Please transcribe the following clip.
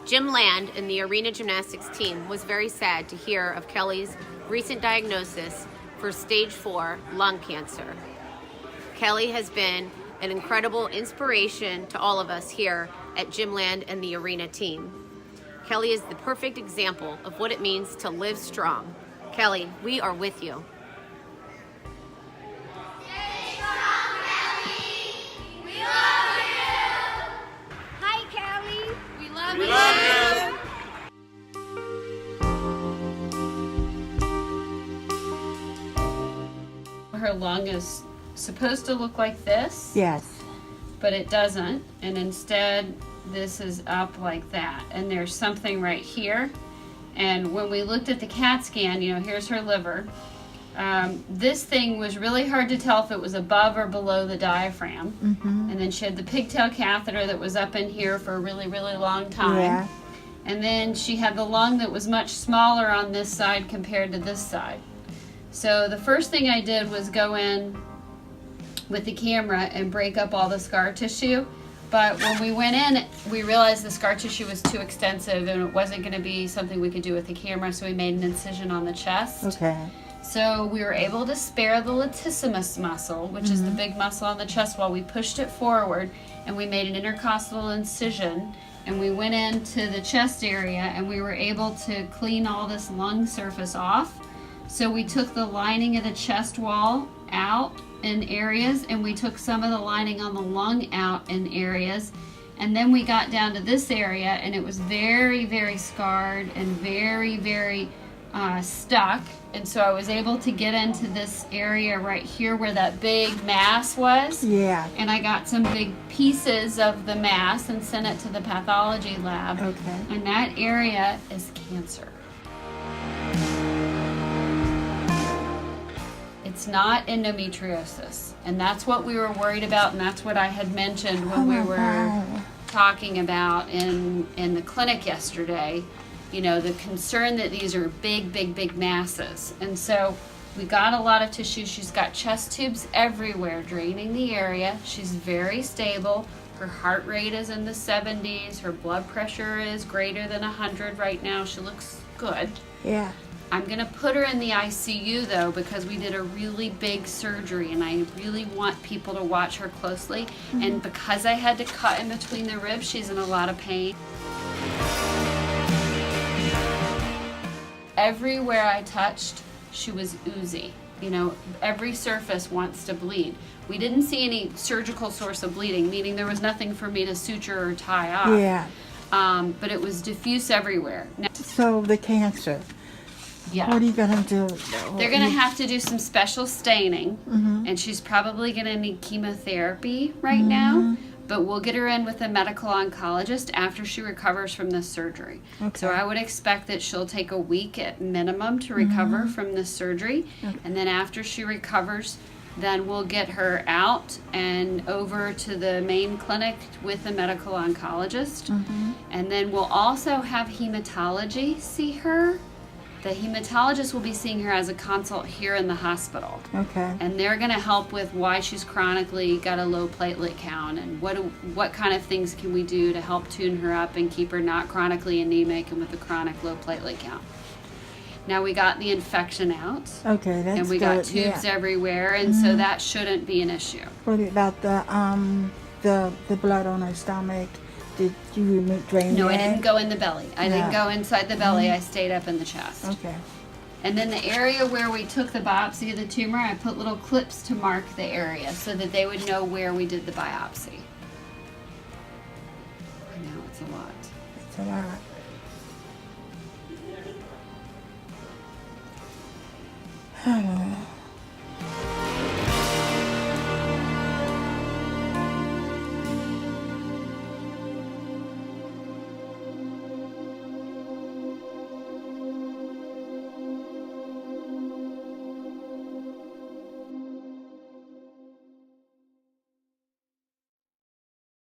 Jim Land and the arena gymnastics team was very sad to hear of Kelli's recent diagnosis for stage 4 lung cancer. Kelli has been an incredible inspiration to all of us here at Jim Land and the arena team. Kelli is the perfect example of what it means to live strong. Kelli, we are with you. Stay strong, Kelli. We love you. Hi, Kelli. We love you. Her lung is supposed to look like this. Yes. But it doesn't, and instead this is up like that, and there's something right here. And when we looked at the CAT scan, here's her liver. This thing was really hard to tell if it was above or below the diaphragm. Mm-hmm. And then she had the pigtail catheter that was up in here for a really, really long time. Yeah. And then she had the lung that was much smaller on this side compared to this side. So the first thing I did was go in with the camera and break up all the scar tissue. But when we went in, we realized the scar tissue was too extensive and it wasn't going to be something we could do with the camera, so we made an incision on the chest. Okay. So we were able to spare the latissimus muscle, which is the big muscle on the chest, while we pushed it forward, and we made an intercostal incision, and we went into the chest area and we were able to clean all this lung surface off. So we took the lining of the chest wall out in areas, and we took some of the lining on the lung out in areas, and then we got down to this area and it was very, very scarred and very, very stuck. And so I was able to get into this area right here where that big mass was. Yeah. And I got some big pieces of the mass and sent it to the pathology lab. Okay. And that area is cancer. It's not endometriosis, and that's what we were worried about, and that's what I had mentioned when we were talking about in the clinic yesterday. The concern that these are big, big, big masses. And so we got a lot of tissue. She's got chest tubes everywhere draining the area. She's very stable. Her heart rate is in the 70s. Her blood pressure is greater than 100 right now. She looks good. Yeah. I'm going to put her in the ICU though, because we did a really big surgery and I really want people to watch her closely. And because I had to cut in between the ribs, she's in a lot of pain. Everywhere I touched, she was oozy. Every surface wants to bleed. We didn't see any surgical source of bleeding, meaning there was nothing for me to suture or tie off. Yeah. But it was diffuse everywhere. Now, So the cancer. yeah. What are you gonna do? They're going to have to do some special staining, and she's probably going to need chemotherapy right now, but we'll get her in with a medical oncologist after she recovers from this surgery. Okay. So I would expect that she'll take a week at minimum to recover from this surgery, and then after she recovers, then we'll get her out and over to the main clinic with a medical oncologist, and then we'll also have hematology see her. The hematologist will be seeing her as a consult here in the hospital. Okay. And they're going to help with why she's chronically got a low platelet count and what kind of things can we do to help tune her up and keep her not chronically anemic and with a chronic low platelet count. Now we got the infection out. Okay, that's and we good. got tubes Yeah. everywhere, and so that shouldn't be an issue. What about the blood on her stomach? Did you drain No, that? I didn't go in the belly. I didn't No. go inside the belly. I stayed up in the chest. Okay. And then the area where we took the biopsy of the tumor, I put little clips to mark the area so that they would know where we did the biopsy. I know, it's a lot. It's a lot.